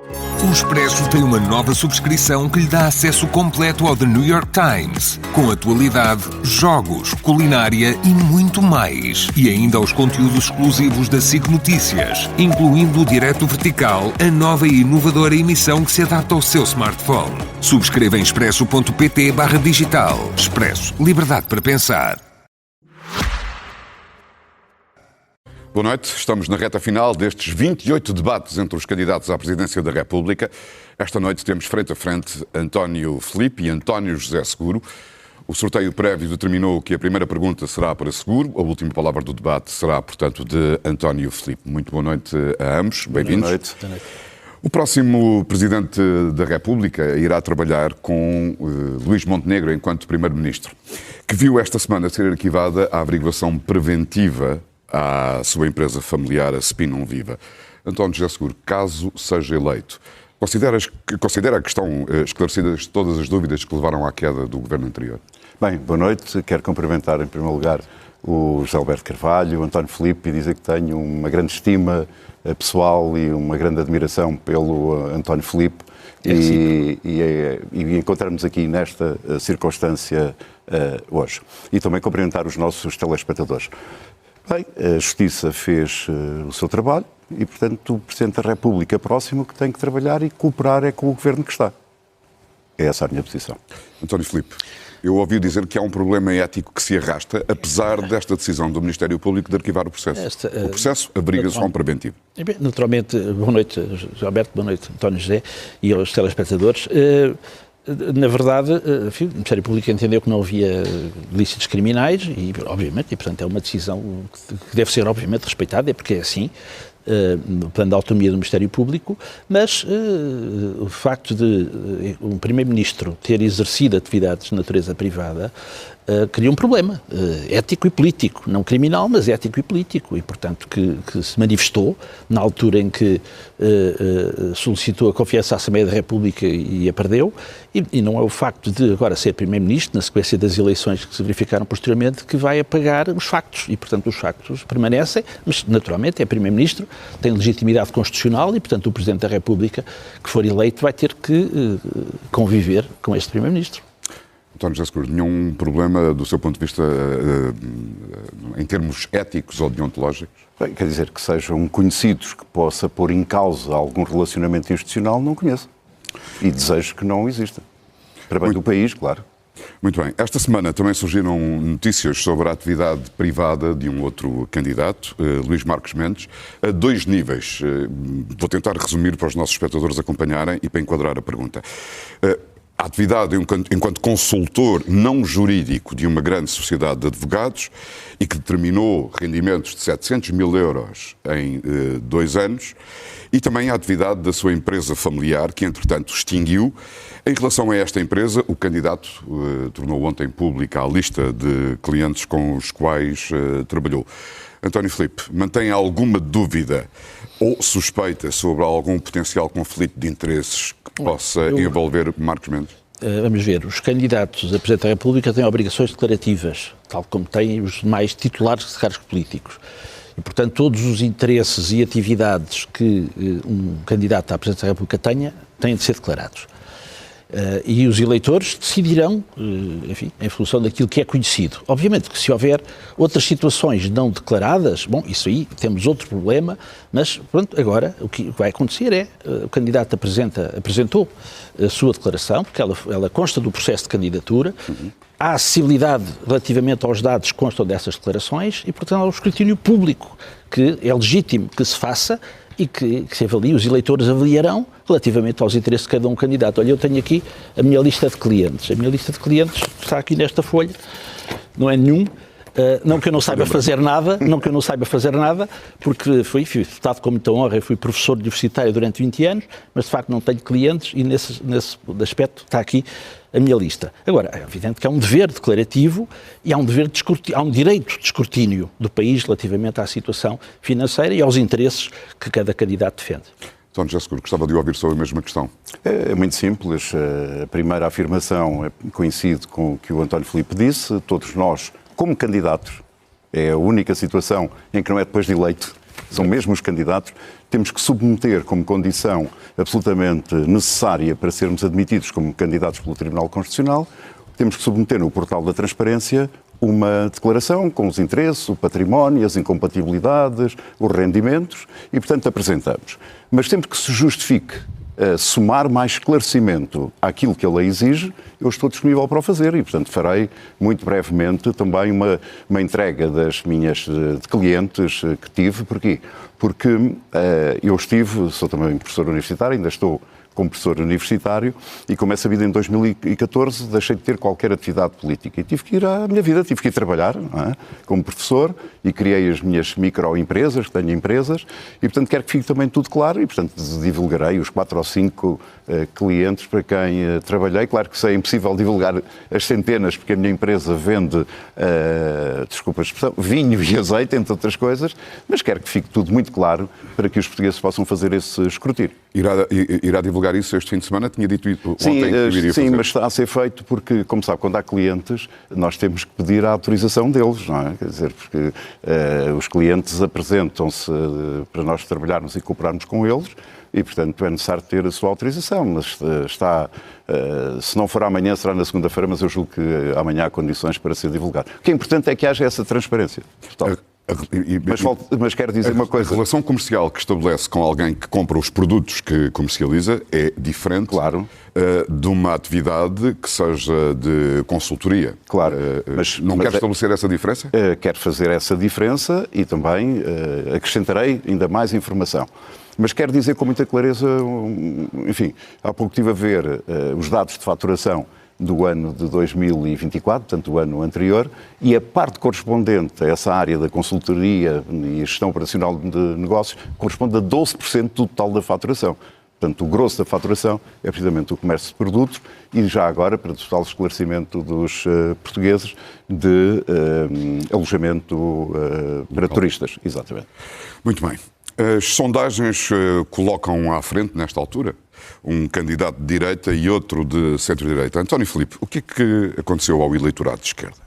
O Expresso tem uma nova subscrição que lhe dá acesso completo ao The New York Times, com atualidade, jogos, culinária e muito mais. E ainda aos conteúdos exclusivos da SIC Notícias, incluindo o Direto Vertical, a nova e inovadora emissão que se adapta ao seu smartphone. Subscreva em expresso.pt/digital. Expresso. Liberdade para pensar. Boa noite, estamos na reta final destes 28 debates entre os candidatos à presidência da República. Esta noite temos frente a frente António Filipe e António José Seguro. O sorteio prévio determinou que a primeira pergunta será para Seguro, a última palavra do debate será, portanto, de António Filipe. Muito boa noite a ambos, bem-vindos. Boa noite. Boa noite. O próximo Presidente da República irá trabalhar com Luís Montenegro enquanto Primeiro-Ministro, que viu esta semana ser arquivada a averiguação preventiva à sua empresa familiar, a Spin Viva. António José Seguro, caso seja eleito, considera a questão esclarecidas todas as dúvidas que levaram à queda do governo anterior? Bem, boa noite. Quero cumprimentar, em primeiro lugar, o José Alberto Carvalho, o António Filipe, e dizer que tenho uma grande estima pessoal e uma grande admiração pelo António Filipe. E encontramos aqui nesta circunstância hoje. E também cumprimentar os nossos telespectadores. Bem, a Justiça fez o seu trabalho e, portanto, o Presidente da República próximo que tem que trabalhar e cooperar é com o Governo que está. É essa a minha posição. António Filipe, eu ouvi dizer que há um problema ético que se arrasta, apesar desta decisão do Ministério Público de arquivar o processo. O processo abriga só um preventivo. Naturalmente, boa noite, José Alberto, boa noite, António José e aos telespectadores. Na verdade, enfim, o Ministério Público entendeu que não havia ilícitos criminais e, obviamente, e portanto é uma decisão que deve ser, obviamente, respeitada, porque é assim, no plano da autonomia do Ministério Público, mas o facto de um Primeiro-Ministro ter exercido atividades de natureza privada cria um problema ético e político, não criminal, mas ético e político, e portanto que se manifestou na altura em que solicitou a confiança à Assembleia da República e a perdeu, e não é o facto de agora ser Primeiro-Ministro, na sequência das eleições que se verificaram posteriormente, que vai apagar os factos, e portanto os factos permanecem, mas naturalmente é Primeiro-Ministro, tem legitimidade constitucional e portanto o Presidente da República que for eleito vai ter que conviver com este Primeiro-Ministro. António José Seguro, nenhum problema do seu ponto de vista em termos éticos ou deontológicos? Bem, quer dizer, que sejam conhecidos, que possa pôr em causa algum relacionamento institucional, não conheço. E desejo que não exista. Para bem do país, claro. Muito bem. Esta semana também surgiram notícias sobre a atividade privada de um outro candidato, Luís Marques Mendes, a dois níveis. Vou tentar resumir para os nossos espectadores acompanharem e para enquadrar a pergunta. A atividade enquanto consultor não jurídico de uma grande sociedade de advogados e que determinou rendimentos de 700 mil euros em 2 anos, e também a atividade da sua empresa familiar, que entretanto extinguiu. Em relação a esta empresa, o candidato tornou ontem pública a lista de clientes com os quais trabalhou. António Filipe, mantém alguma dúvida ou suspeita sobre algum potencial conflito de interesses que possa envolver Marques Mendes? Vamos ver, os candidatos a Presidente da República têm obrigações declarativas, tal como têm os demais titulares de cargos políticos. E, portanto, todos os interesses e atividades que um candidato à Presidência da República tenha, têm de ser declarados. E os eleitores decidirão, enfim, em função daquilo que é conhecido. Obviamente que se houver outras situações não declaradas, bom, isso aí temos outro problema, mas pronto, agora o que vai acontecer é, o candidato apresentou a sua declaração, porque ela consta do processo de candidatura, há acessibilidade relativamente aos dados que constam dessas declarações e, portanto, há um escrutínio público que é legítimo que se faça e que se avalie, os eleitores avaliarão relativamente aos interesses de cada um candidato. Olha, eu tenho aqui a minha lista de clientes. A minha lista de clientes está aqui nesta folha, não é nenhum. Não que eu não saiba fazer nada, porque fui deputado com muita honra, fui professor universitário durante 20 anos, mas de facto não tenho clientes e nesse aspecto está aqui a minha lista. Agora, é evidente que há um dever declarativo e há um direito de escrutínio do país relativamente à situação financeira e aos interesses que cada candidato defende. António José Seguro, gostava de ouvir sobre a mesma questão. É muito simples. A primeira afirmação coincide com o que o António Filipe disse. Todos nós, como candidatos, é a única situação em que não é depois de eleito são mesmo os candidatos, temos que submeter como condição absolutamente necessária para sermos admitidos como candidatos pelo Tribunal Constitucional, temos que submeter no portal da transparência uma declaração com os interesses, o património, as incompatibilidades, os rendimentos e, portanto, apresentamos. Mas sempre que se justifique somar mais esclarecimento àquilo que a lei exige, eu estou disponível para o fazer e, portanto, farei muito brevemente também uma entrega das minhas de clientes que tive. Porquê? Porque eu sou também professor universitário, ainda estou como professor universitário e, como é sabido, em 2014 deixei de ter qualquer atividade política e tive que ir à minha vida, tive que ir trabalhar como professor e criei as minhas microempresas, que tenho empresas, e, portanto, quero que fique também tudo claro e, portanto, divulgarei os 4 ou 5 clientes para quem trabalhei. Claro que é impossível divulgar as centenas, porque a minha empresa vende, desculpa a expressão, vinho e azeite, entre outras coisas, mas quero que fique tudo muito claro para que os portugueses possam fazer esse escrutínio. Irá divulgar isso este fim de semana? Tinha dito ontem que iria fazer. Sim, mas está a ser feito porque, como sabe, quando há clientes, nós temos que pedir a autorização deles, não é? Quer dizer, porque os clientes apresentam-se para nós trabalharmos e cooperarmos com eles e, portanto, é necessário ter a sua autorização, mas se não for amanhã, será na segunda-feira, mas eu julgo que amanhã há condições para ser divulgado. O que é importante é que haja essa transparência total. Mas quero dizer uma coisa. A relação comercial que estabelece com alguém que compra os produtos que comercializa é diferente, claro, de uma atividade que seja de consultoria. Claro. Mas quer estabelecer essa diferença? Quero fazer essa diferença e também acrescentarei ainda mais informação. Mas quero dizer com muita clareza, enfim, há pouco estive a ver os dados de faturação do ano de 2024, portanto, o ano anterior, e a parte correspondente a essa área da consultoria e gestão operacional de negócios corresponde a 12% do total da faturação. Portanto, o grosso da faturação é precisamente o comércio de produtos e já agora, para total esclarecimento dos portugueses, de alojamento para turistas. Exatamente. Muito bem. As sondagens colocam à frente, nesta altura, um candidato de direita e outro de centro-direita. António Filipe, o que é que aconteceu ao eleitorado de esquerda?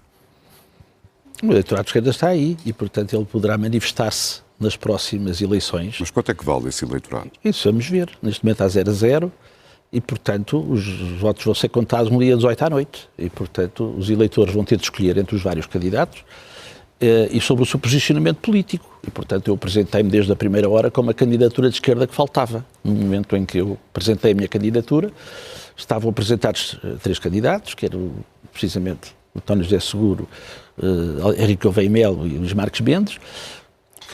O eleitorado de esquerda está aí e, portanto, ele poderá manifestar-se nas próximas eleições. Mas quanto é que vale esse eleitorado? Isso vamos ver. Neste momento há 0-0 e, portanto, os votos vão ser contados no dia 18 à noite. E, portanto, os eleitores vão ter de escolher entre os vários candidatos e sobre o seu posicionamento político. E, portanto, eu apresentei-me desde a primeira hora como a candidatura de esquerda que faltava. No momento em que eu apresentei a minha candidatura, estavam apresentados 3 candidatos, que eram precisamente António José Seguro, Henrique Gouveia Melo e Luís Marques Mendes,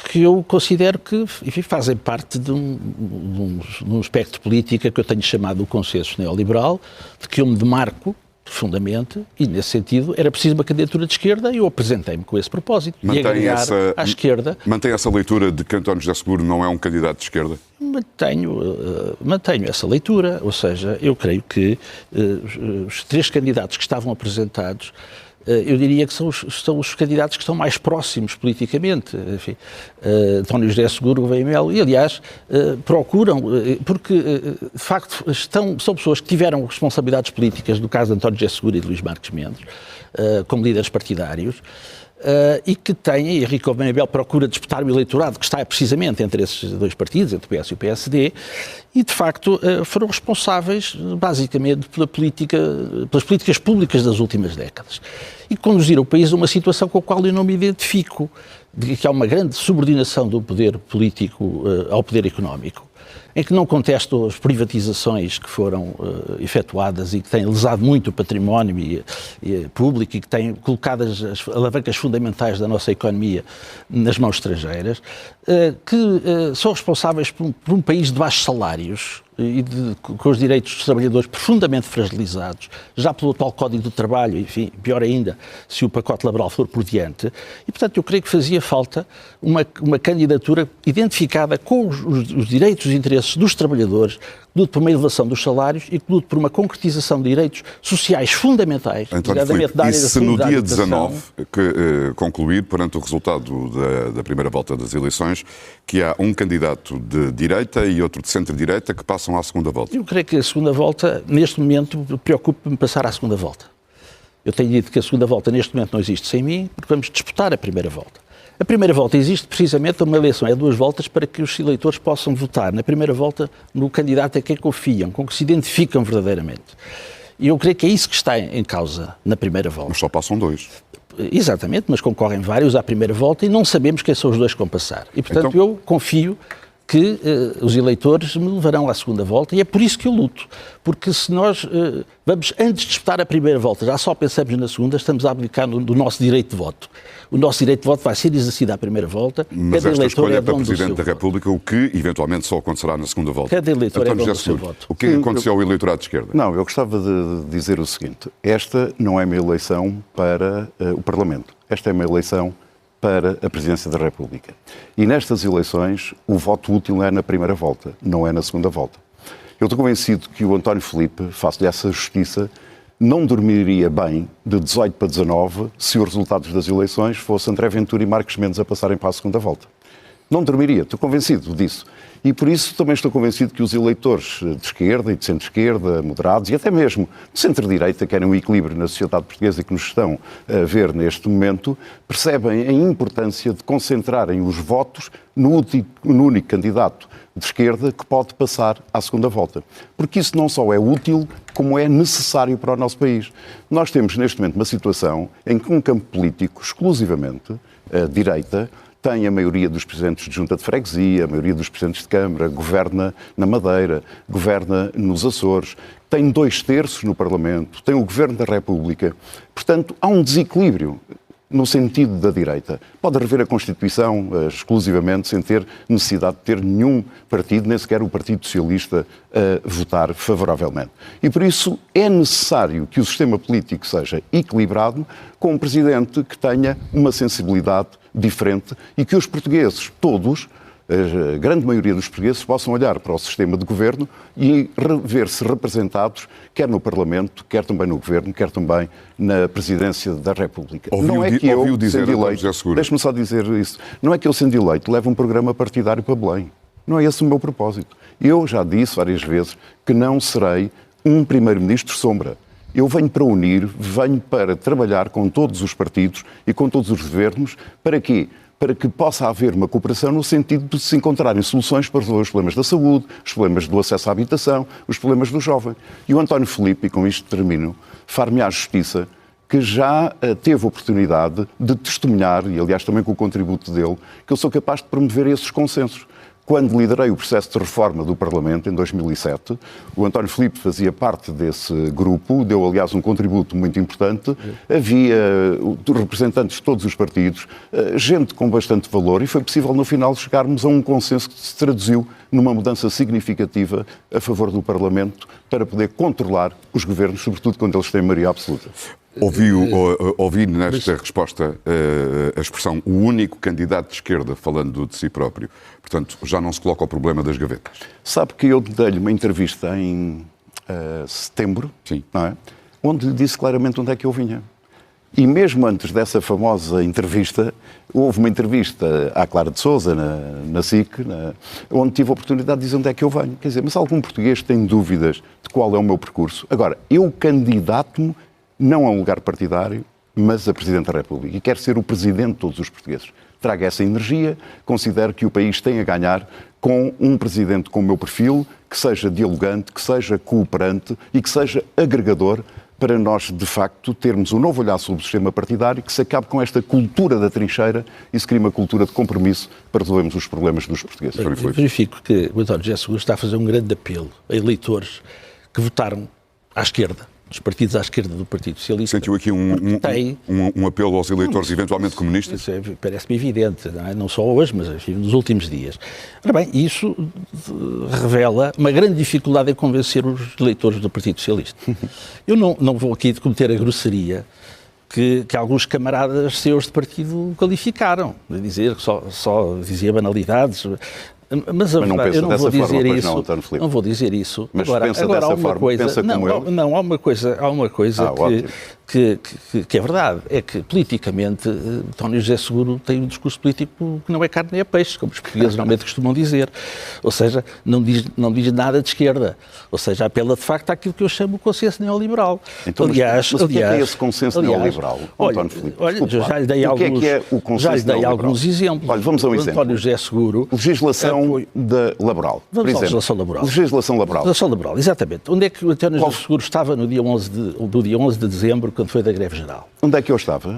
que eu considero que, enfim, fazem parte de um espectro político que eu tenho chamado o consenso neoliberal, de que eu me demarco profundamente, e nesse sentido era preciso uma candidatura de esquerda e eu apresentei-me com esse propósito, de agregar à esquerda. Mantém essa leitura de que António José Seguro não é um candidato de esquerda? Mantenho essa leitura, ou seja, eu creio que os 3 candidatos que estavam apresentados, eu diria que são os candidatos que estão mais próximos politicamente. Enfim, António José Seguro, Gouveia Melo, e aliás procuram, porque de facto são pessoas que tiveram responsabilidades políticas, no caso de António José Seguro e de Luís Marques Mendes, como líderes partidários, e que têm, e Henrique Gouveia Melo procura disputar o eleitorado que está precisamente entre esses 2 partidos, entre o PS e o PSD, e de facto foram responsáveis basicamente pelas políticas públicas das últimas décadas e conduziram o país a uma situação com a qual eu não me identifico, de que há uma grande subordinação do poder político ao poder económico, em que não contesto as privatizações que foram efetuadas e que têm lesado muito o património público e que têm colocado as alavancas fundamentais da nossa economia nas mãos estrangeiras, que são responsáveis por um país de baixos salários e com os direitos dos trabalhadores profundamente fragilizados, já pelo atual Código do Trabalho, enfim, pior ainda, se o pacote laboral for por diante. E, portanto, eu creio que fazia falta uma candidatura identificada com os direitos e os interesses dos trabalhadores, que lute por uma elevação dos salários e que lute por uma concretização de direitos sociais fundamentais. António Filipe, e se no dia 19 concluir, perante o resultado da primeira volta das eleições, que há um candidato de direita e outro de centro-direita que passam à segunda volta? Eu creio que a segunda volta, neste momento, preocupa-me passar à segunda volta. Eu tenho dito que a segunda volta, neste momento, não existe sem mim, porque vamos disputar a primeira volta. A primeira volta existe precisamente uma eleição, é 2 voltas para que os eleitores possam votar na primeira volta no candidato a quem confiam, com que se identificam verdadeiramente. E eu creio que é isso que está em causa na primeira volta. Mas só passam 2. Exatamente, mas concorrem vários à primeira volta e não sabemos quem são os 2 que vão passar. E, portanto, então, eu confio que os eleitores me levarão à segunda volta e é por isso que eu luto. Porque se nós vamos, antes de disputar a primeira volta, já só pensamos na segunda, estamos a abdicar do nosso direito de voto. O nosso direito de voto vai ser exercido à primeira volta. Mas esta escolha é para Presidente da República, o que eventualmente só acontecerá na segunda volta. Cada eleitor é dono do seu voto. O que aconteceu ao eleitorado de esquerda? Não, eu gostava de dizer o seguinte. Esta não é uma eleição para o Parlamento. Esta é uma eleição para a Presidência da República. E nestas eleições, o voto útil é na primeira volta, não é na segunda volta. Eu estou convencido que o António Filipe, face-lhe essa justiça, não dormiria bem de 18 para 19 se os resultados das eleições fossem André Ventura e Marcos Mendes a passarem para a segunda volta. Não dormiria, estou convencido disso. E por isso também estou convencido que os eleitores de esquerda e de centro-esquerda, moderados e até mesmo de centro-direita, que querem um equilíbrio na sociedade portuguesa e que nos estão a ver neste momento, percebem a importância de concentrarem os votos no único candidato de esquerda que pode passar à segunda volta. Porque isso não só é útil, como é necessário para o nosso país. Nós temos neste momento uma situação em que um campo político, exclusivamente a direita, tem a maioria dos presidentes de junta de freguesia, a maioria dos presidentes de Câmara, governa na Madeira, governa nos Açores, tem 2/3 no Parlamento, tem o Governo da República. Portanto, há um desequilíbrio no sentido da direita. Pode rever a Constituição exclusivamente sem ter necessidade de ter nenhum partido, nem sequer o Partido Socialista, a votar favoravelmente. E por isso é necessário que o sistema político seja equilibrado, com um presidente que tenha uma sensibilidade diferente e que os portugueses, todos, a grande maioria dos portugueses, possam olhar para o sistema de governo e ver-se representados, quer no Parlamento, quer também no governo, quer também na Presidência da República. Não é que eu, sendo eleito, deixe-me só dizer isso, não é que eu, sendo eleito, leve um programa partidário para Belém. Não é esse o meu propósito. Eu já disse várias vezes que não serei um primeiro-ministro sombra. Eu venho para unir, venho para trabalhar com todos os partidos e com todos os governos. Para quê? Para que possa haver uma cooperação no sentido de se encontrarem soluções para resolver os problemas da saúde, os problemas do acesso à habitação, os problemas do jovem. E o António Filipe, e com isto termino, far-me à justiça, que já teve a oportunidade de testemunhar, e aliás também com o contributo dele, que eu sou capaz de promover esses consensos. Quando liderei o processo de reforma do Parlamento, em 2007, o António Filipe fazia parte desse grupo, deu, aliás, um contributo muito importante. Havia representantes de todos os partidos, gente com bastante valor, e foi possível, no final, chegarmos a um consenso que se traduziu numa mudança significativa a favor do Parlamento para poder controlar os governos, sobretudo quando eles têm maioria absoluta. Ouvi nesta resposta a expressão o único candidato de esquerda falando de si próprio. Portanto, já não se coloca o problema das gavetas. Sabe que eu dei-lhe uma entrevista em setembro, sim, não é? Onde lhe disse claramente onde é que eu vinha. E mesmo antes dessa famosa entrevista, houve uma entrevista à Clara de Sousa, na SIC, onde tive a oportunidade de dizer onde é que eu venho. Quer dizer, mas algum português tem dúvidas de qual é o meu percurso? Agora, eu candidato-me não a um lugar partidário, mas a Presidente da República. E quero ser o Presidente de todos os portugueses. Trago essa energia, considero que o país tem a ganhar com um Presidente com o meu perfil, que seja dialogante, que seja cooperante e que seja agregador para nós, de facto, termos um novo olhar sobre o sistema partidário, que se acabe com esta cultura da trincheira e se crie uma cultura de compromisso para resolvermos os problemas dos portugueses. Eu verifico que o António José Seguro está a fazer um grande apelo a eleitores que votaram à esquerda, dos partidos à esquerda do Partido Socialista. Sentiu aqui um apelo aos eleitores eventualmente comunistas? Isso parece-me evidente, não é? Não só hoje, mas enfim, nos últimos dias. Ora bem, isso revela uma grande dificuldade em convencer os eleitores do Partido Socialista. Eu não vou aqui cometer a grosseria que alguns camaradas seus de partido qualificaram, de dizer que só dizia banalidades. Mas não pensa eu não vou dessa forma, dizer pois isso. não, António Filipe. Não vou dizer isso. Mas agora pensa há dessa uma forma, coisa. pensa como eu. Há uma coisa que é verdade, é que politicamente António José Seguro tem um discurso político que não é carne nem é peixe, como os portugueses normalmente costumam dizer. Ou seja, não diz nada de esquerda. Ou seja, apela de facto àquilo que eu chamo o consenso neoliberal. Então, mas o que é esse consenso neoliberal, António Filipe? Olha, já lhe dei alguns exemplos. Olha, vamos a um exemplo. António José Seguro. Legislação laboral. Vamos à legislação laboral. Legislação laboral. Legislação laboral, exatamente. Onde é que o António José Seguro estava no dia 11 de dezembro, quando foi da greve geral? Onde é que eu estava?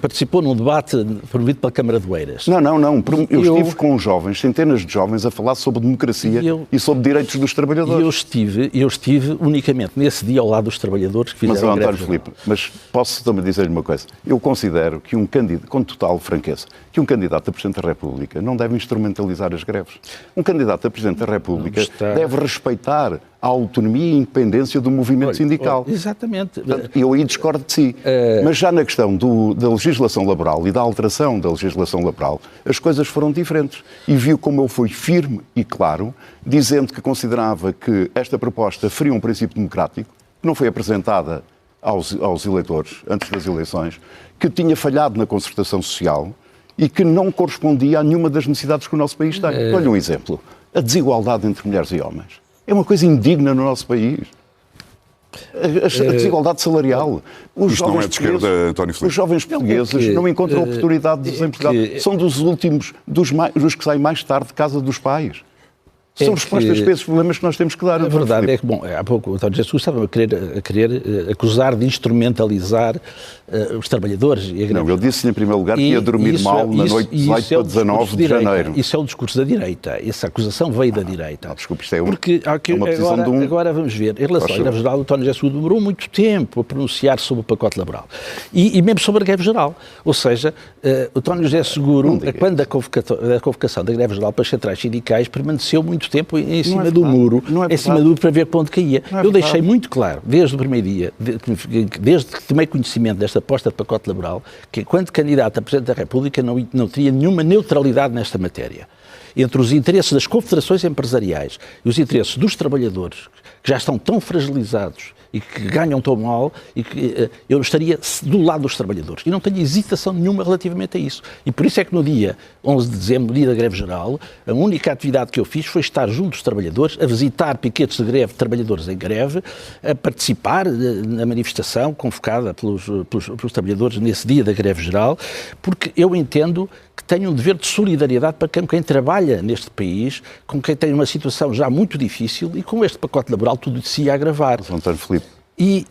Participou num debate promovido pela Câmara de Oeiras. Não. Eu estive com jovens, centenas de jovens, a falar sobre democracia e sobre direitos dos trabalhadores. E eu estive unicamente nesse dia ao lado dos trabalhadores que fizeram a greve António Filipe, mas posso também dizer-lhe uma coisa. Eu considero que um candidato, com total franqueza, que um candidato a Presidente da República não deve instrumentalizar as greves. Um candidato a Presidente da República deve respeitar a autonomia e independência do movimento sindical. Exatamente. Eu aí discordo de si. Mas já na questão da legislação laboral e da alteração da legislação laboral, as coisas foram diferentes. E viu como eu fui firme e claro, dizendo que considerava que esta proposta feria um princípio democrático, que não foi apresentada aos eleitores antes das eleições, que tinha falhado na concertação social e que não correspondia a nenhuma das necessidades que o nosso país tem. Olha um exemplo. A desigualdade entre mulheres e homens. É uma coisa indigna no nosso país. A desigualdade salarial. Isto não é de esquerda, António Filipe. Os jovens portugueses não encontram oportunidade de desemprego. São dos últimos, dos que saem mais tarde de casa dos pais. São respostas para esses problemas que nós temos que dar. A verdade é que, há pouco o António Jesus estava a querer acusar de instrumentalizar os trabalhadores. E não, ele disse em primeiro lugar que ia dormir mal na noite de 18 para 19 de janeiro. Isso é o discurso da direita. Essa acusação veio da direita. Desculpe, isto é uma posição de um... Agora vamos ver. Em relação à greve geral, o António Jesus demorou muito tempo a pronunciar sobre o pacote laboral. E mesmo sobre a greve geral. Ou seja, o António José Seguro, quando da convocação da greve geral para as centrais sindicais, permaneceu muito tempo em cima do muro, em cima do muro para ver para onde caía. Eu deixei muito claro, desde o primeiro dia, desde que tomei conhecimento desta aposta de pacote laboral, que enquanto candidato a Presidente da República não teria nenhuma neutralidade nesta matéria. Entre os interesses das confederações empresariais e os interesses dos trabalhadores, que já estão tão fragilizados e que ganham tão mal, e que eu estaria do lado dos trabalhadores. E não tenho hesitação nenhuma relativamente a isso. E por isso é que no dia 11 de dezembro, no dia da greve geral, a única atividade que eu fiz foi estar junto dos trabalhadores, a visitar piquetes de greve, trabalhadores em greve, a participar na manifestação convocada pelos trabalhadores nesse dia da greve geral, porque eu entendo que tenho um dever de solidariedade para quem trabalha neste país, com quem tem uma situação já muito difícil e com este pacote laboral tudo de si a agravar. António Filipe,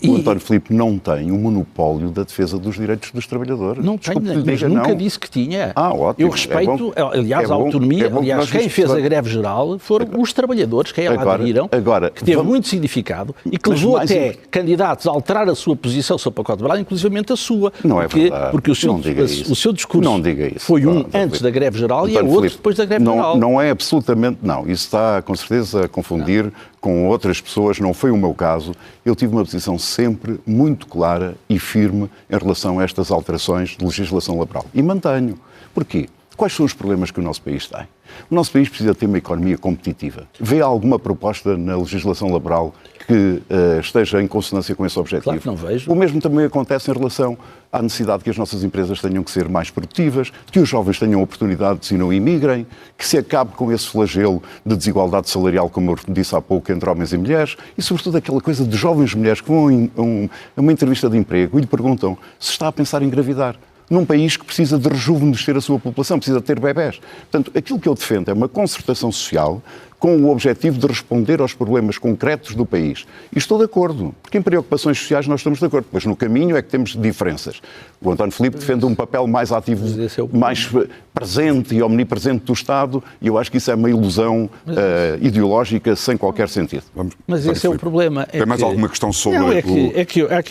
o António Filipe não tem o monopólio da defesa dos direitos dos trabalhadores. Não tenho, mas nunca disse que tinha. Ótimo. Eu respeito, aliás, a autonomia. Aliás, quem fez a greve geral foram os trabalhadores, quem lá aderiram, que teve muito significado e que levou até candidatos a alterar a sua posição sobre o pacote laboral, inclusivamente a sua. Não é verdade. Porque o seu discurso foi antes da greve geral e é outro depois da greve geral. Não é absolutamente, não. Isso está, com certeza, a confundir com outras pessoas, não foi o meu caso. Eu tive uma posição sempre muito clara e firme em relação a estas alterações de legislação laboral. E mantenho. Porquê? Quais são os problemas que o nosso país tem? O nosso país precisa ter uma economia competitiva. Vê alguma proposta na legislação laboral que esteja em consonância com esse objetivo? Claro que não vejo. O mesmo também acontece em relação à necessidade que as nossas empresas tenham que ser mais produtivas, que os jovens tenham oportunidades e não imigrem, que se acabe com esse flagelo de desigualdade salarial, como eu disse há pouco, entre homens e mulheres, e sobretudo aquela coisa de jovens mulheres que vão a uma entrevista de emprego e lhe perguntam se está a pensar em engravidar. Num país que precisa de rejuvenescer a sua população, precisa de ter bebés. Portanto, aquilo que eu defendo é uma concertação social com o objetivo de responder aos problemas concretos do país. E estou de acordo, porque em preocupações sociais nós estamos de acordo, pois no caminho é que temos diferenças. O António Filipe defende um papel mais ativo, mais presente e omnipresente do Estado, e eu acho que isso é uma ilusão ideológica sem qualquer sentido. Mas esse é o problema. Tem mais alguma questão sobre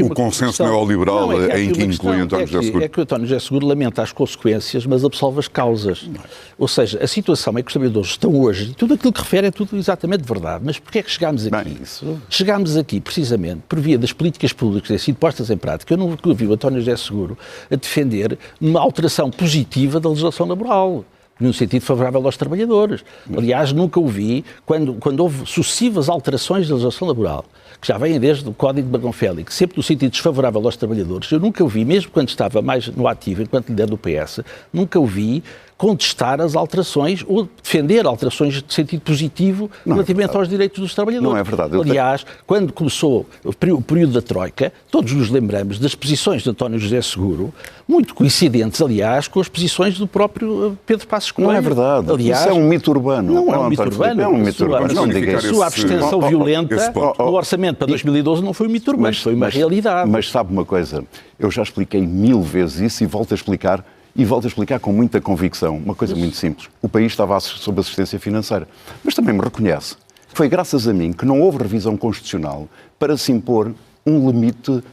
o consenso neoliberal em que inclui António José Seguro? É que o António José Seguro lamenta as consequências, mas absolve as causas. Ou seja, a situação é que os trabalhadores estão hoje, e tudo aquilo que refere é tudo exatamente verdade, mas porquê é que chegámos aqui? Chegámos aqui, precisamente, por via das políticas públicas que têm sido postas em prática. Eu nunca vi o António José Seguro a defender uma alteração positiva da legislação laboral. num sentido favorável aos trabalhadores. Aliás, nunca o vi, quando houve sucessivas alterações da legislação laboral, que já vêm desde o Código de Bagão-Félix, sempre no sentido desfavorável aos trabalhadores, eu nunca o vi, mesmo quando estava mais no ativo, enquanto líder do PS, nunca o vi contestar as alterações ou defender alterações de sentido positivo relativamente aos direitos dos trabalhadores. Não é verdade. Aliás, quando começou o período da Troika, todos nos lembramos das posições de António José Seguro, muito coincidentes, aliás, com as posições do próprio Pedro Passos Coelho. Não é verdade. Aliás, isso é um mito urbano. Não é um mito urbano. É um mito urbano. Não diga diga isso. A sua abstenção violenta no orçamento para 2012 não foi um mito urbano, foi uma realidade. Mas sabe uma coisa? Eu já expliquei 1000 vezes isso e volto a explicar. E volto a explicar com muita convicção. Uma coisa muito simples. O país estava sob assistência financeira. Mas também me reconhece que foi graças a mim que não houve revisão constitucional para se impor um limite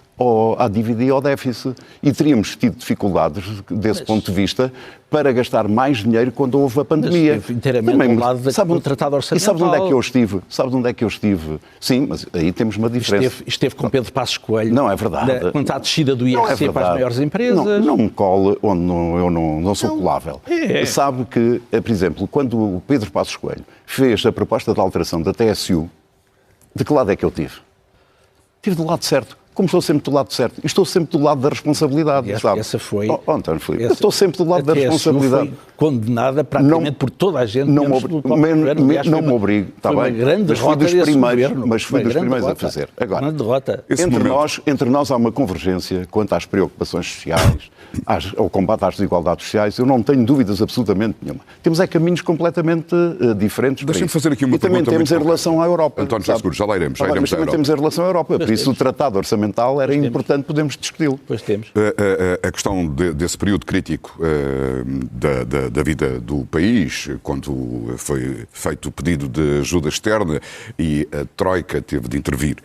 à dívida e ao déficit. E teríamos tido dificuldades, desse ponto de vista, para gastar mais dinheiro quando houve a pandemia. Mas inteiramente ao lado do tratado orçamental. E sabe de onde é que eu estive? Sabe de onde é que eu estive? Sim, mas aí temos uma diferença. Esteve com Pedro Passos Coelho. Não é verdade. Quando está a descida do IRC para as maiores empresas. Não me cole onde eu não sou colável. Sabe que, por exemplo, quando o Pedro Passos Coelho fez a proposta de alteração da TSU, de que lado é que eu tive? Estive do lado certo. Como estou sempre do lado certo. E estou sempre do lado da responsabilidade, sabe? Essa foi... António Filipe, eu estou sempre do lado da responsabilidade. Foi condenada praticamente por toda a gente. Não me obrigo, está bem? Mas foi dos primeiros a fazer. Agora, entre nós há uma convergência quanto às preocupações sociais, ao combate às desigualdades sociais. Eu não tenho dúvidas absolutamente nenhuma. Temos caminhos completamente diferentes. Deixa-me fazer aqui uma pergunta. E também temos em relação à Europa. António José Seguro, já lá iremos. Mas também temos em relação à Europa. Por isso o tratado orçamental era importante, podemos discuti-lo. Pois temos. A questão desse período crítico da vida do país, quando foi feito o pedido de ajuda externa e a Troika teve de intervir,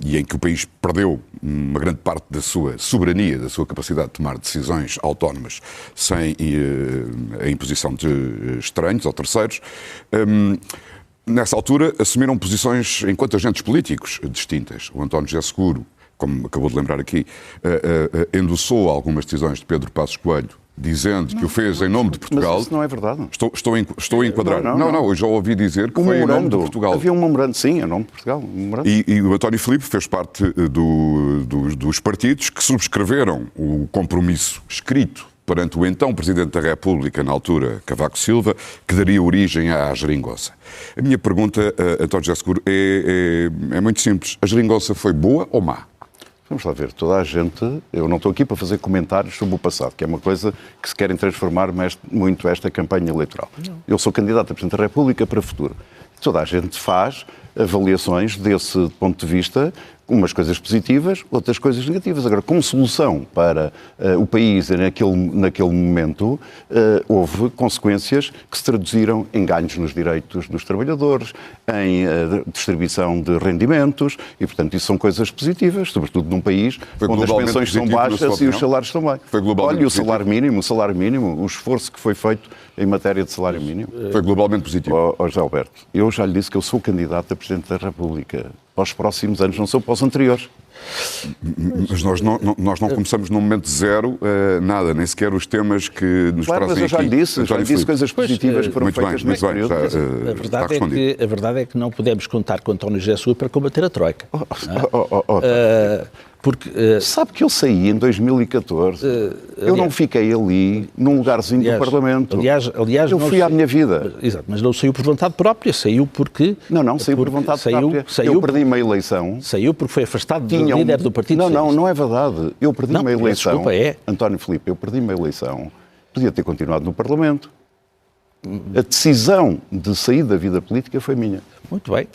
e em que o país perdeu uma grande parte da sua soberania, da sua capacidade de tomar decisões autónomas, sem a imposição de estranhos ou terceiros, nessa altura assumiram posições enquanto agentes políticos distintas. O António José Seguro, como acabou de lembrar aqui, endossou algumas decisões de Pedro Passos Coelho, dizendo que o fez em nome de Portugal. Mas isso não é verdade. Estou a enquadrar. Não, eu já ouvi dizer que foi em nome de Portugal. Havia um memorando, sim, em nome de Portugal. E o António Filipe fez parte dos partidos que subscreveram o compromisso escrito perante o então Presidente da República, na altura, Cavaco Silva, que daria origem à geringonça. A minha pergunta, António José Seguro, é muito simples. A geringonça foi boa ou má? Vamos lá ver, toda a gente... Eu não estou aqui para fazer comentários sobre o passado, que é uma coisa que se querem transformar muito esta campanha eleitoral. Eu sou candidato a Presidente da República para o futuro. Toda a gente faz avaliações desse ponto de vista, umas coisas positivas, outras coisas negativas. Agora, como solução para o país naquele momento, houve consequências que se traduziram em ganhos nos direitos dos trabalhadores, em distribuição de rendimentos, e, portanto, isso são coisas positivas, sobretudo num país onde as pensões são baixas e os salários também. Olha, o salário mínimo, o esforço que foi feito em matéria de salário mínimo. Foi globalmente positivo. José Alberto, eu já lhe disse que eu sou candidato a Presidente da República aos próximos anos, não sou para os anteriores. Mas nós não começamos num momento zero nada, nem sequer os temas que nos trazem aqui. Mas eu já lhe disse coisas positivas que foram feitas nesse período. A verdade é que não podemos contar com António José Seguro para combater a Troika. Porque, sabe que eu saí em 2014, eu não fiquei ali num lugarzinho do Parlamento. Aliás, eu fui à minha vida. Exato, mas não saiu por vontade própria, saiu porque... Não, saiu por vontade própria. Eu perdi uma eleição. Saiu porque foi afastado do líder do Partido Socialista. Não é verdade. Eu perdi uma eleição. Desculpa, António Filipe, eu perdi uma eleição. Podia ter continuado no Parlamento. A decisão de sair da vida política foi minha. Muito bem,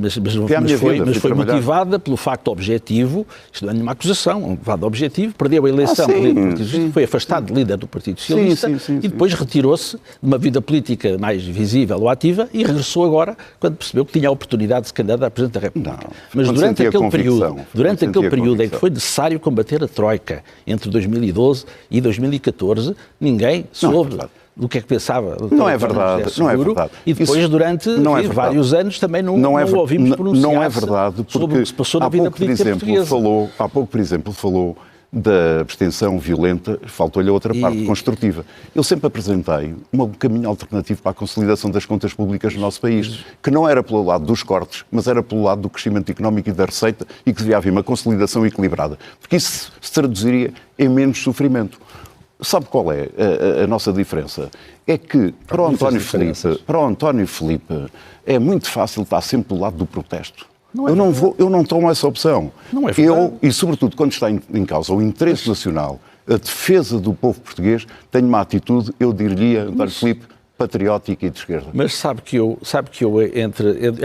mas foi motivada pelo facto objetivo, isto não é nenhuma acusação, um facto objetivo, perdeu a eleição do líder do Partido Socialista, foi afastado de líder do Partido Socialista e depois retirou-se de uma vida política mais visível ou ativa e regressou agora quando percebeu que tinha a oportunidade de se candidatar a Presidente da República. Mas durante aquele período em que foi necessário combater a Troika, entre 2012 e 2014, ninguém soube do que é que pensava. Não é verdade. E depois, durante vários anos, também não ouvimos pronunciar-se não é verdade, sobre o que se passou na vida política portuguesa. Há pouco, por exemplo, falou da abstenção violenta, faltou-lhe a outra parte construtiva. Eu sempre apresentei um caminho alternativo para a consolidação das contas públicas no nosso país, que não era pelo lado dos cortes, mas era pelo lado do crescimento económico e da receita, e que devia haver uma consolidação equilibrada, porque isso se traduziria em menos sofrimento. Sabe qual é a nossa diferença? É que para o António Filipe é muito fácil estar sempre do lado do protesto. Eu não tomo essa opção. Não é verdade. E sobretudo quando está em causa o interesse nacional, a defesa do povo português, tenho uma atitude, eu diria, António Filipe, patriótica e de esquerda. Mas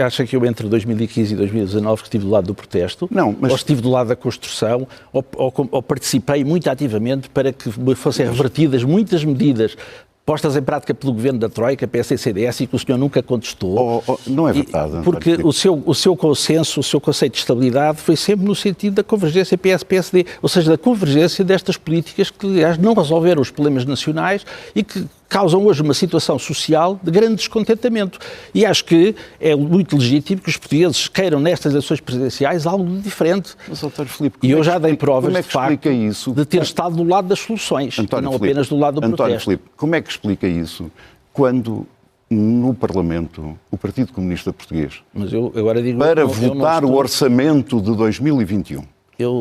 acha que eu entre 2015 e 2019 estive do lado do protesto? Não, mas... Ou estive do lado da construção, ou participei muito ativamente para que fossem revertidas muitas medidas postas em prática pelo governo da Troika, PS e CDS, e que o senhor nunca contestou. Não é verdade. Porque o seu consenso, o seu conceito de estabilidade foi sempre no sentido da convergência PS-PSD, ou seja, da convergência destas políticas que, aliás, não resolveram os problemas nacionais e que causam hoje uma situação social de grande descontentamento. E acho que é muito legítimo que os portugueses queiram nestas eleições presidenciais algo de diferente. Mas, António Filipe, e eu já dei provas, de facto, isso? de ter estado do lado das soluções, e não apenas do lado do protesto. António Filipe, como é que explica isso quando no Parlamento o Partido Comunista Português, mas eu agora digo, para votar o orçamento de 2021,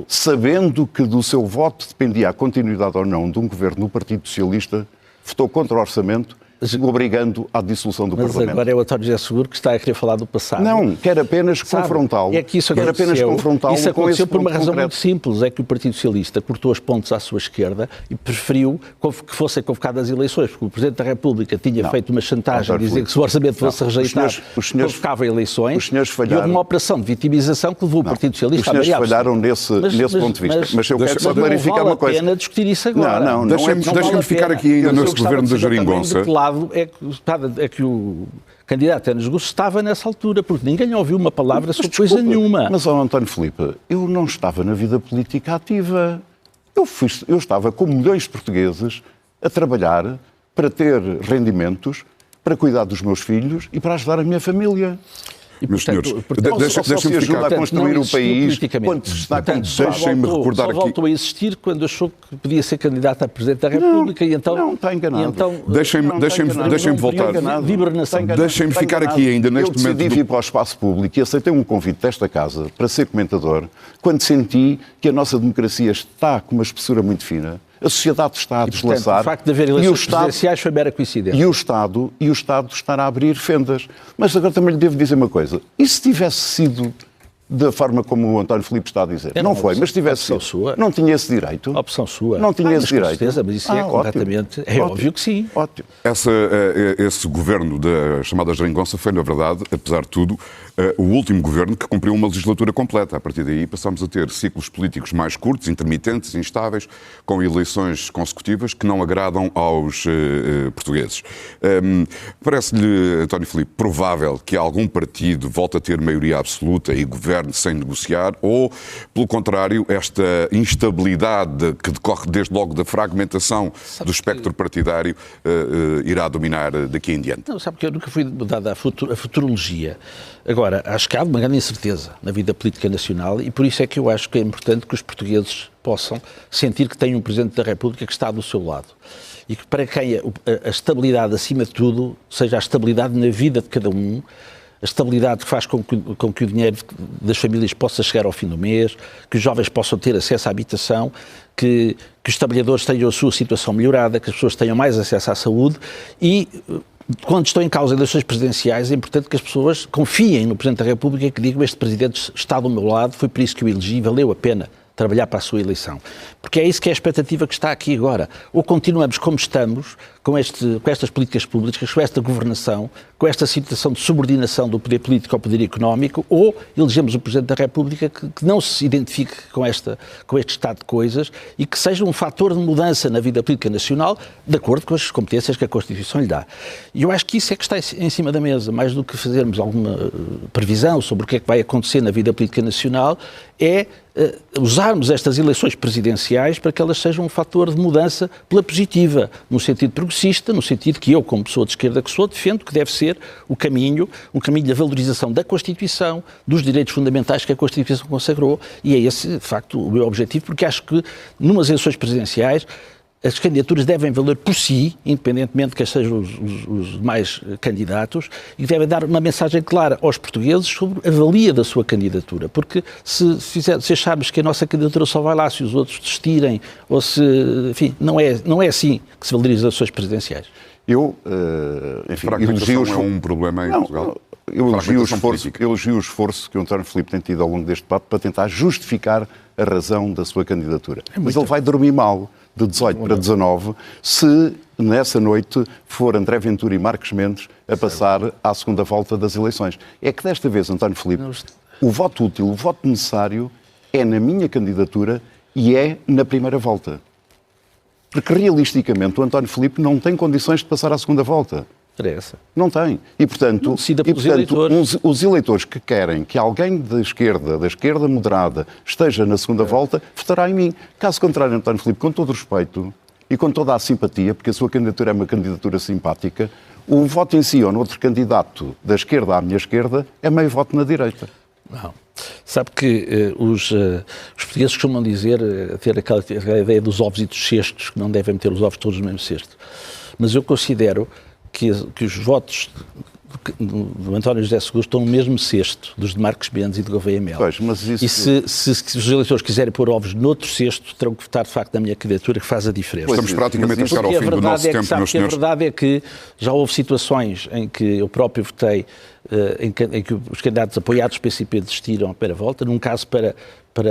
sabendo que do seu voto dependia a continuidade ou não de um governo no Partido Socialista, votou contra o orçamento, obrigando à dissolução do Parlamento. Mas agora é o António José Seguro que está a querer falar do passado. Não, quer apenas confrontá-lo. É que isso aconteceu por uma razão muito simples, é que o Partido Socialista cortou as pontes à sua esquerda e preferiu que fossem convocadas eleições, porque o Presidente da República tinha feito uma chantagem a dizer que se o orçamento fosse rejeitado, convocava eleições, e houve uma operação de vitimização que levou o Partido Socialista a maioria. Os senhores falharam nesse ponto de vista. Mas eu quero só clarificar uma coisa. Não vale a pena discutir isso agora. Deixem-me ficar aqui ainda nesse governo da Geringonça. É que o candidato Enes Guzzo estava nessa altura, porque ninguém ouviu uma palavra sobre coisa nenhuma. Mas, António Filipe, eu não estava na vida política ativa. Eu estava, como milhões de portugueses, a trabalhar para ter rendimentos, para cuidar dos meus filhos e para ajudar a minha família. E, meus senhores, deixem-me ficar a construir o país quando se está com... Deixem-me recordar aqui... Só voltou a existir quando achou que podia ser candidato a Presidente da República e então... Não, está enganado. Então, deixem-me voltar. Deixem-me ficar aqui ainda neste momento... Eu decidi vir para o espaço público e aceitei um convite desta casa para ser comentador quando senti que a nossa democracia está com uma espessura muito fina. A sociedade está a deslaçar. O facto de haver eleições presidenciais foi mera coincidência. E o Estado estará a abrir fendas. Mas agora também lhe devo dizer uma coisa. E se tivesse sido da forma como o António Filipe está a dizer? Não foi, mas se tivesse sido. Sua. Não tinha esse direito? Opção sua. Não tinha esse direito? Com certeza, mas isso é completamente... É óbvio que sim. Ótimo. Esse governo da chamada Geringonça foi, na verdade, apesar de tudo, o último governo que cumpriu uma legislatura completa. A partir daí passámos a ter ciclos políticos mais curtos, intermitentes, instáveis, com eleições consecutivas que não agradam aos portugueses. Parece-lhe, António Filipe, provável que algum partido volte a ter maioria absoluta e governe sem negociar, ou, pelo contrário, esta instabilidade que decorre desde logo da fragmentação do espectro partidário irá dominar daqui em diante? Não, sabe que eu nunca fui dada a futurologia. Agora, acho que há uma grande incerteza na vida política nacional e por isso é que eu acho que é importante que os portugueses possam sentir que têm um Presidente da República que está do seu lado. E que para quem a estabilidade, acima de tudo, seja a estabilidade na vida de cada um, a estabilidade que faz com que o dinheiro das famílias possa chegar ao fim do mês, que os jovens possam ter acesso à habitação, que os trabalhadores tenham a sua situação melhorada, que as pessoas tenham mais acesso à saúde e... Quando estão em causa eleições presidenciais, é importante que as pessoas confiem no Presidente da República e que digam: este Presidente está do meu lado, foi por isso que o elegi, valeu a pena trabalhar para a sua eleição. Porque é isso que é a expectativa que está aqui agora. Ou continuamos como estamos, com estas políticas públicas, com esta governação, com esta situação de subordinação do poder político ao poder económico, ou elegemos o Presidente da República que não se identifique com este estado de coisas e que seja um fator de mudança na vida política nacional, de acordo com as competências que a Constituição lhe dá. E eu acho que isso é que está em cima da mesa, mais do que fazermos alguma previsão sobre o que é que vai acontecer na vida política nacional, é usarmos estas eleições presidenciais para que elas sejam um fator de mudança pela positiva, no sentido progressista, no sentido que eu, como pessoa de esquerda que sou, defendo que deve ser um caminho da valorização da Constituição, dos direitos fundamentais que a Constituição consagrou, e é esse, de facto, o meu objetivo, porque acho que, numas eleições presidenciais, as candidaturas devem valer por si, independentemente de que sejam os demais candidatos, e devem dar uma mensagem clara aos portugueses sobre a valia da sua candidatura. Porque se acharmos que a nossa candidatura só vai lá se os outros desistirem, ou se... Enfim, não é assim que se valoriza as eleições presidenciais. Eu, elogio é um problema em Portugal. Eu elogio o esforço que o António Filipe tem tido ao longo deste debate para tentar justificar a razão da sua candidatura. Mas ele vai dormir mal, de 18 para 19, se nessa noite for André Ventura e Marcos Mendes a passar à segunda volta das eleições. É que desta vez, António Filipe, o voto útil, o voto necessário é na minha candidatura e é na primeira volta. Porque realisticamente o António Filipe não tem condições de passar à segunda volta. Não tem. E, portanto, os eleitores que querem que alguém da esquerda moderada, esteja na segunda volta, votará em mim. Caso contrário, António Filipe, com todo o respeito e com toda a simpatia, porque a sua candidatura é uma candidatura simpática, o voto em si ou no outro candidato da esquerda à minha esquerda é meio voto na direita. Não. Sabe que os portugueses costumam dizer, ter aquela ideia dos ovos e dos cestos, que não devem meter os ovos todos no mesmo cesto. Mas eu considero que os votos do António José Seguro estão no mesmo cesto dos de Marcos Mendes e de Gouveia Melo. Pois, mas isso... E se os eleitores quiserem pôr ovos noutro cesto, terão que votar de facto na minha candidatura, que faz a diferença. Estamos praticamente a chegar ao fim do nosso tempo, meus senhores. A verdade é que já houve situações em que eu próprio votei, em que os candidatos apoiados pelo PCP desistiram à primeira volta, num caso para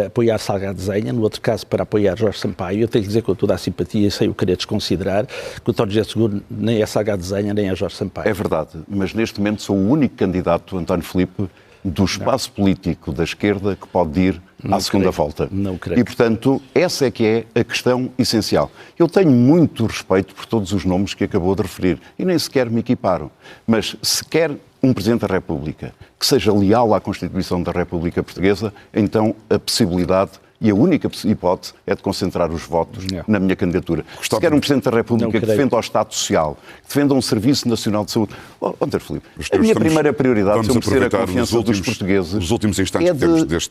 apoiar Salgado Zenha, no outro caso para apoiar Jorge Sampaio. Eu tenho que dizer com toda a simpatia, sem o querer desconsiderar, que o António José Seguro nem é Salgado Zenha, nem é Jorge Sampaio. É verdade, mas neste momento sou o único candidato, António Filipe, do espaço político da esquerda que pode ir à segunda volta. Não creio. E, portanto, essa é que é a questão essencial. Eu tenho muito respeito por todos os nomes que acabou de referir e nem sequer me equiparo. Mas se quer um Presidente da República que seja leal à Constituição da República Portuguesa, então a possibilidade e a única hipótese é de concentrar os votos na minha candidatura. Se quer um Presidente da República que defenda o Estado Social, que defenda um Serviço Nacional de Saúde... António Filipe, a minha primeira prioridade, se eu merecer a confiança dos portugueses,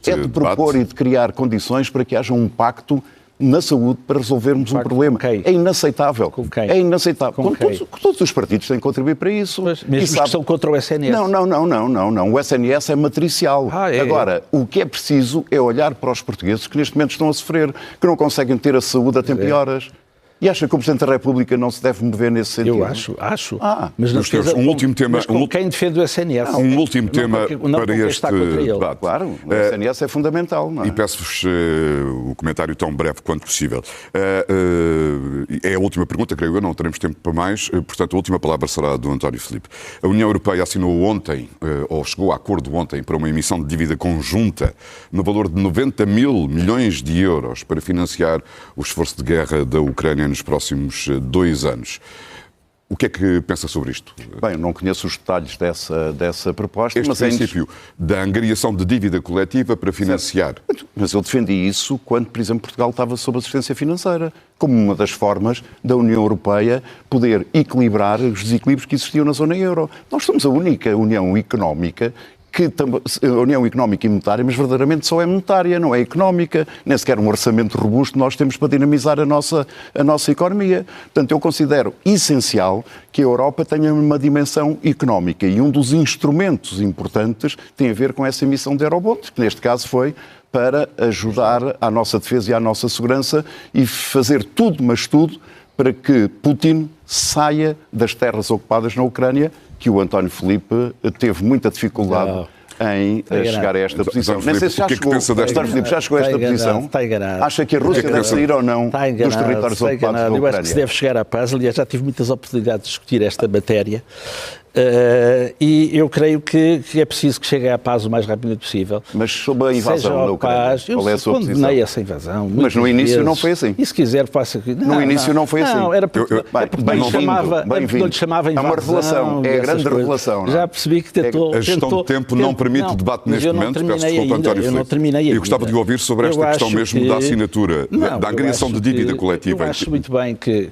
é de propor e de criar condições para que haja um pacto na saúde para resolvermos um problema. É inaceitável. Com quem? É inaceitável. Todos os partidos têm que contribuir para isso. Mas mesmo que são contra o SNS. Não. O SNS é matricial. Agora, o que é preciso é olhar para os portugueses que neste momento estão a sofrer, que não conseguem ter a saúde a tempo e horas. E acha que o Presidente da República não se deve mover nesse sentido? Eu acho. Mas último tema. Mas com quem defende o SNS? Um último tema para este debate. Claro, o SNS é fundamental. Não é? E peço-vos o comentário tão breve quanto possível. É a última pergunta, creio eu, não teremos tempo para mais. Portanto, a última palavra será do António Filipe. A União Europeia assinou ontem, ou chegou a acordo ontem, para uma emissão de dívida conjunta no valor de 90 mil milhões de euros para financiar o esforço de guerra da Ucrânia nos próximos 2 anos. O que é que pensa sobre isto? Bem, não conheço os detalhes dessa proposta. Este princípio da angariação de dívida coletiva para financiar. Mas eu defendi isso quando, por exemplo, Portugal estava sob assistência financeira, como uma das formas da União Europeia poder equilibrar os desequilíbrios que existiam na zona euro. Nós somos a única União Económica a União Económica e Monetária, mas verdadeiramente só é monetária, não é económica, nem sequer um orçamento robusto nós temos para dinamizar a nossa economia. Portanto, eu considero essencial que a Europa tenha uma dimensão económica e um dos instrumentos importantes tem a ver com essa emissão de eurobonds, que neste caso foi para ajudar à nossa defesa e à nossa segurança e fazer tudo, mas tudo, para que Putin saia das terras ocupadas na Ucrânia, que o António Filipe teve muita dificuldade em chegar a esta posição. Nem sei se já chegou. António Filipe já chegou a esta posição. Acha que a Rússia deve sair ou não dos territórios ocupados da Ucrânia? Eu acho que se deve chegar à paz. Aliás, já tive muitas oportunidades de discutir esta matéria E eu creio que é preciso que chegue à paz o mais rapidamente possível. Mas sobre a invasão da Ucrânia, qual é a sua posição? Eu condenei essa invasão. Mas no início não foi assim. E se quiser, faça... No início não foi assim. Não, era porque não lhe chamava invasão. É uma revelação, é a grande revelação. Já percebi que tentou... A gestão de tempo não permite o debate neste momento. Peço desculpa, António Eu não terminei ainda. Eu gostava de ouvir sobre esta questão mesmo da assinatura, da agressão de dívida coletiva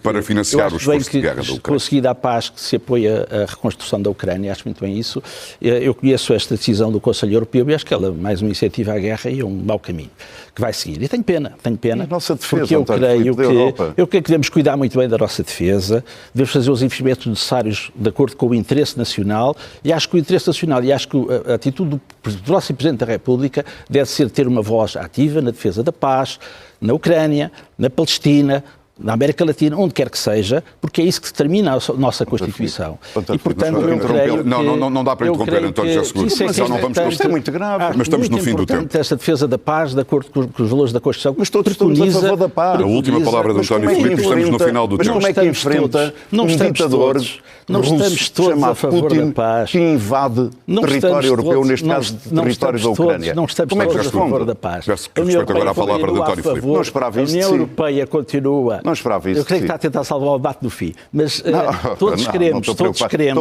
para financiar os esforços de guerra da Ucrânia. Consegui dar paz que se apoia a reconstrução da Ucrânia, acho muito bem isso. Eu conheço esta decisão do Conselho Europeu e acho que ela, mais uma iniciativa à guerra e é um mau caminho que vai seguir. E tenho pena, a nossa defesa, porque eu creio que devemos cuidar muito bem da nossa defesa, devemos fazer os investimentos necessários de acordo com o interesse nacional e acho que o interesse nacional e acho que a atitude do próximo Presidente da República deve ser ter uma voz ativa na defesa da paz, na Ucrânia, na Palestina, na América Latina, onde quer que seja, porque é isso que determina a nossa Constituição. E, portanto, eu creio que... Não dá para interromper, António José Seguro. Isto é muito grave. Mas estamos no fim do tempo. Esta defesa da paz, de acordo com os valores da Constituição, mas todos estamos a favor da paz. A última palavra de António Filipe, estamos no final do tempo. Mas como é que enfrenta um ditador russo chamado Putin que invade território europeu, neste caso território da Ucrânia? Não estamos todos a favor da paz. Peço que respeite agora a palavra de António Filipe. Não esperava isso de si. A União Europeia continua... Não esperava isso. Eu creio que está a tentar salvar o debate do fim. Mas todos queremos. Estou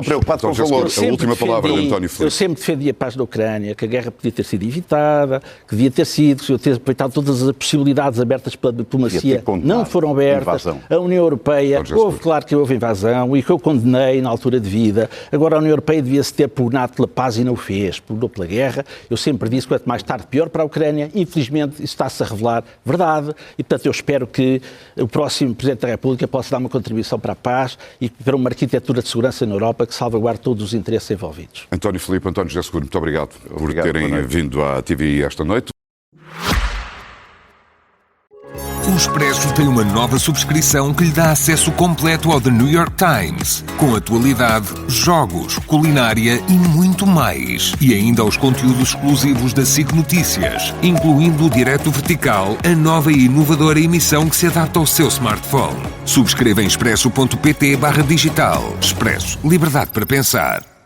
preocupado com o valor. A última palavra de António Filipe. Eu sempre defendi a paz da Ucrânia, que a guerra podia ter sido evitada, que devia ter sido, que eu ter aproveitado todas as possibilidades abertas pela diplomacia, não foram abertas. A União Europeia, claro que houve invasão e que eu condenei na altura de vida. Agora a União Europeia devia-se ter pugnado pela paz e não o fez, pugnou pela guerra. Eu sempre disse que quanto mais tarde pior para a Ucrânia. Infelizmente isso está-se a revelar verdade e, portanto, eu espero que o próximo Presidente da República possa dar uma contribuição para a paz e para uma arquitetura de segurança na Europa que salvaguarde todos os interesses envolvidos. António Filipe, António José Seguro, muito obrigado por terem vindo à TVI esta noite. O Expresso tem uma nova subscrição que lhe dá acesso completo ao The New York Times, com atualidade, jogos, culinária e muito mais. E ainda aos conteúdos exclusivos da SIC Notícias, incluindo o Direto Vertical, a nova e inovadora emissão que se adapta ao seu smartphone. Subscreva em expresso.pt/digital. Expresso. Liberdade para pensar.